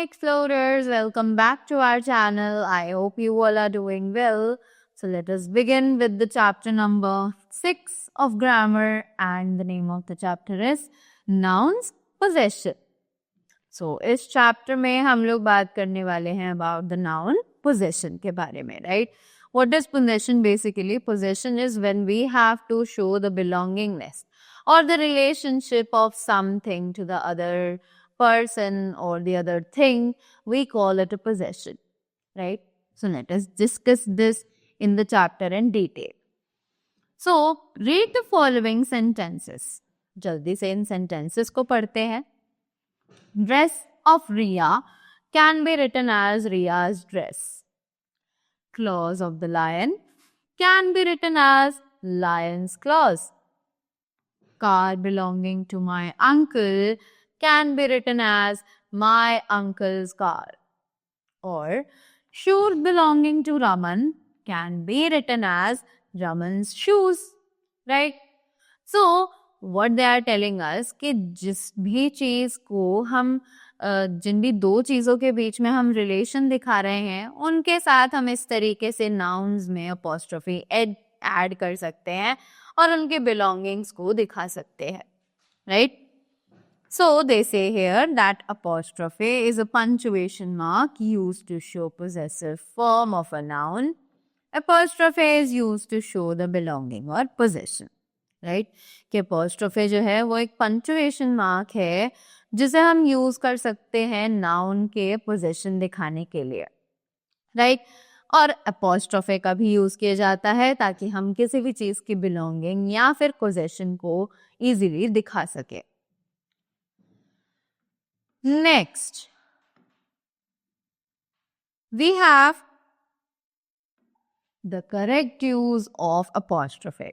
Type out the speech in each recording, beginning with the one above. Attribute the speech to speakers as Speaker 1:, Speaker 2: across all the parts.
Speaker 1: explorers, welcome back to our channel. I hope you all are doing well. So let us begin with the chapter number 6 of grammar, and the name of the chapter is Nouns Possession. So इस chapter में हम लोग बात करने वाले हैं about the noun possession के बारे में, right? What is possession basically? Possession is when we have to show the belongingness or the relationship of something to the other person or the other thing. We call it a possession, right? So let us discuss this in the chapter in detail. So read the following sentences. जल्दी से इन sentences को पढ़ते हैं. Dress of Riya can be written as Riya's dress. Claws of the lion can be written as lion's claws. Car belonging to my uncle can be written as my uncle's car. Or shoes belonging to Raman can be written as Raman's shoes. Right? So, what they are telling us कि जिस भी चीज को हम जिन भी दो चीजों के बीच में हम रिलेशन दिखा रहे हैं उनके साथ हम इस तरीके से नाउन्स में अपॉस्ट्रोफी ऐड कर सकते हैं और उनके बिलोंगिंग्स को दिखा सकते हैं, right? So they say here that apostrophe is a punctuation mark used to show possessive form of a noun. Apostrophe is used to show the belonging or possession. Right कि अपोस्ट्रोफे जो है वो एक punctuation mark है जिसे हम use कर सकते हैं नाउन के पोजीशन दिखाने के लिए, राइट? और अपोस्ट्रोफे का भी यूज किया जाता है ताकि हम किसी भी चीज की बिलोंगिंग या फिर पोजीशन को इजीली दिखा सके. Next we have the correct use of apostrophe.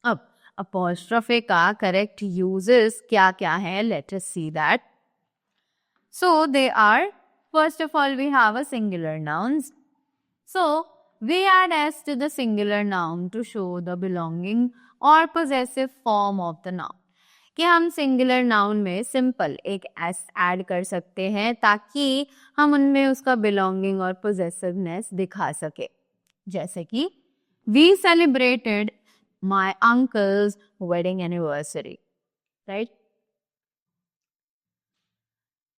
Speaker 1: अब apostrophe का correct uses क्या क्या है? Let us see that. So they are, first of all we have a singular nouns. So we add s to the singular noun to show the belonging or possessive form of the noun. कि हम singular noun में simple एक s add कर सकते हैं ताकि हम उनमें उसका belonging और possessiveness दिखा सके. जैसे कि we celebrated my uncle's wedding anniversary, right?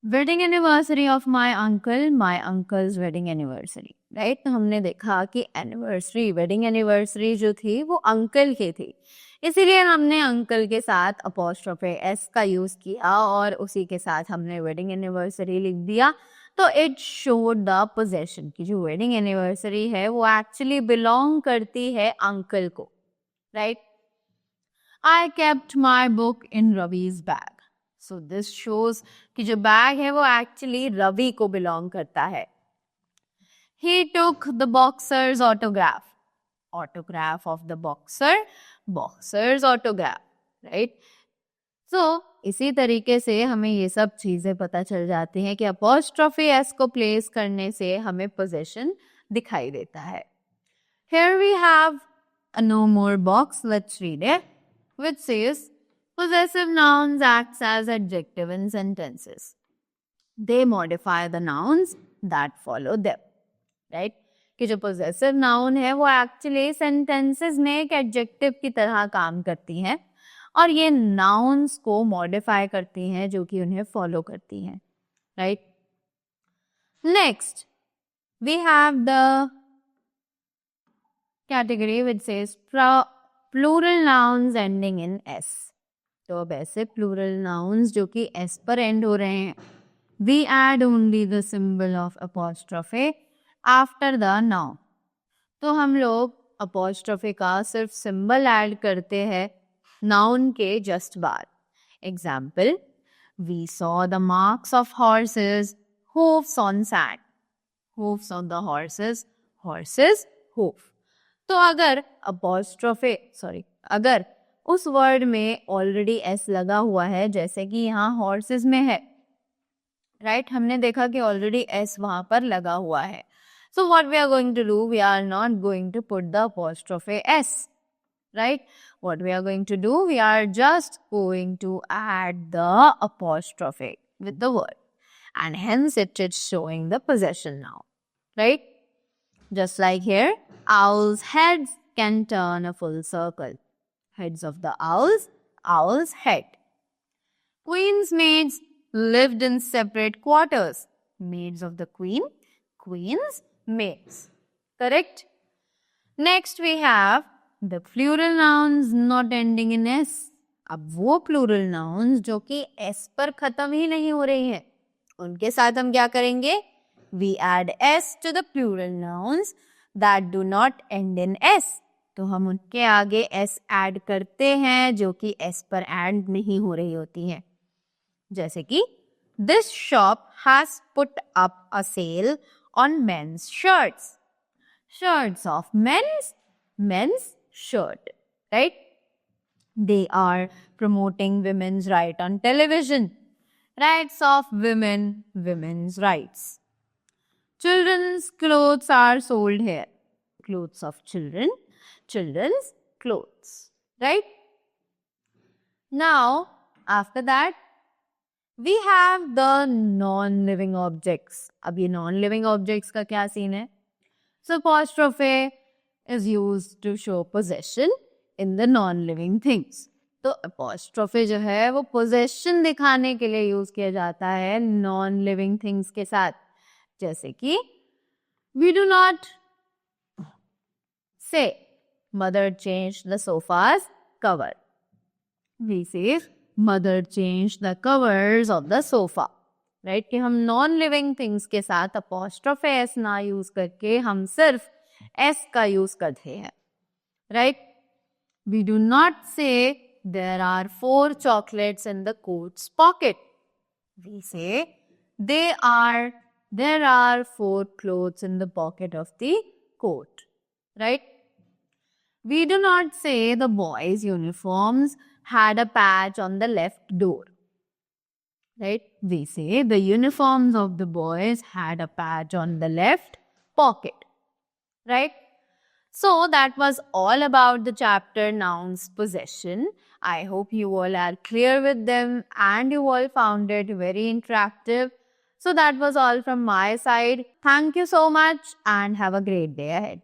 Speaker 1: Wedding anniversary of my uncle's wedding anniversary, right? तो हमने देखा कि anniversary, wedding anniversary जो थी वो uncle की थी, इसीलिए हमने uncle के साथ apostrophe s का यूज किया और उसी के साथ हमने wedding anniversary लिख दिया. तो it showed the possession कि जो wedding anniversary है वो actually belong करती है uncle को. Right? I kept my book in Ravi's bag. So this shows कि जो bag है वो actually रवि को belong करता है. He took the boxer's autograph. Autograph of the boxer, boxer's autograph. Right? So इसी तरीके से हमें ये सब चीजें पता चल जाती हैं कि apostrophe s को place करने से हमें possession दिखाई देता है. Here we have a no more box. Let's read it, which says possessive nouns acts as adjective in sentences. They modify the nouns that follow them. Right? कि जो possessive noun है वो actually sentences में एक adjective की तरह काम करती हैं और ये nouns को modify करती हैं जो कि उन्हें follow करती हैं. Right? Next, we have the category which says plural nouns ending in s. तो अब ऐसे plural nouns जो कि s पर end हो रहे हैं, we add only the symbol of apostrophe after the noun. तो हम लोग apostrophe का सिर्फ symbol add करते हैं noun के just बाद. Example, we saw the marks of horses' hoofs on sand. Hoofs on the horses, hoof. तो अगर अगर उस वर्ड में ऑलरेडी एस लगा हुआ है जैसे कि यहाँ हॉर्सेस में है, राइट? हमने देखा कि ऑलरेडी एस वहां पर लगा हुआ है. So what we are going to do, we are not going to put the apostrophe S, right? What we are going to do, we are just going to add the apostrophe with the word. and hence it is showing the possession now, right? Just like here, owls' heads can turn a full circle. Heads of the owls, owl's head. Queen's maids lived in separate quarters. Maids of the queen, queen's maids. Correct? Next we have the plural nouns not ending in s. अब वो plural nouns जो कि s पर खत्म ही नहीं हो रही है, उनके साथ हम क्या करेंगे? We add s to the plural nouns that do not end in s. तो हम उनके आगे s add करते हैं जो कि s पर add नहीं हो रही होती है. जैसे कि this shop has put up a sale on men's shirts. Shirts of men's shirt, right? They are promoting women's right on television. Rights of women, women's rights. Children's clothes are sold here. Clothes of children, children's clothes, right? Now, after that, we have the non-living objects. अब ये non-living objects का क्या scene है? So, apostrophe is used to show possession in the non-living things. तो apostrophe जो है वो possession दिखाने के लिए use किया जाता है non-living things के साथ. जैसे कि we do not say mother changed the sofa's cover. We say mother changed the covers of the sofa. Right? कि हम non-living things के साथ apostrophe s ना use करके हम सिर्फ s का use करते हैं. Right? We do not say there are 4 chocolates in the coat's pocket. We say there are 4 clothes in the pocket of the coat. Right? We do not say the boys' uniforms had a patch on the left door. Right? We say the uniforms of the boys had a patch on the left pocket. Right? So that was all about the chapter nouns possession. I hope you all are clear with them and you all found it very interactive. So that was all from my side. Thank you so much and have a great day ahead.